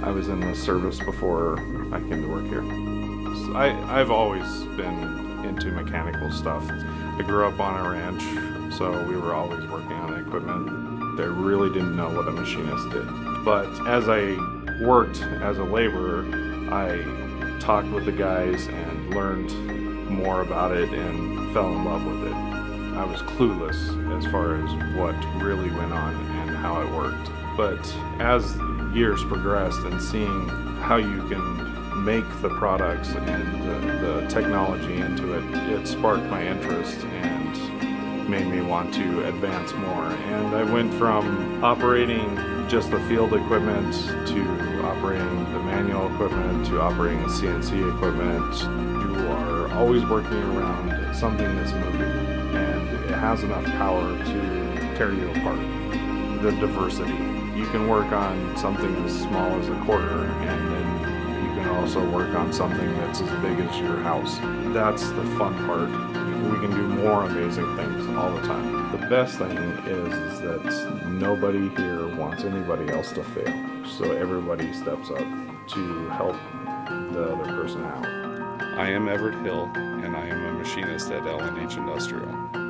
I was in the service before I came to work here. I've always been into mechanical stuff. I grew up on a ranch, so we were always working on equipment. I really didn't know what a machinist did. But as I worked as a laborer, I talked with the guys and learned more about it and fell in love with it. I was clueless as far as what really went on and how it worked. But as years progressed and seeing how you can make the products and the technology into it, it sparked my interest and made me want to advance more. And I went from operating just the field equipment to operating the manual equipment to operating the CNC equipment. You are always working around something that's moving, and it has enough power to tear you apart. The diversity. You can work on something as small as a quarter, and then you can also work on something that's as big as your house. That's the fun part. We can do more amazing things all the time. The best thing is that nobody here wants anybody else to fail. So everybody steps up to help the other person out. I am Evert Hill, and I am a machinist at L&H Industrial.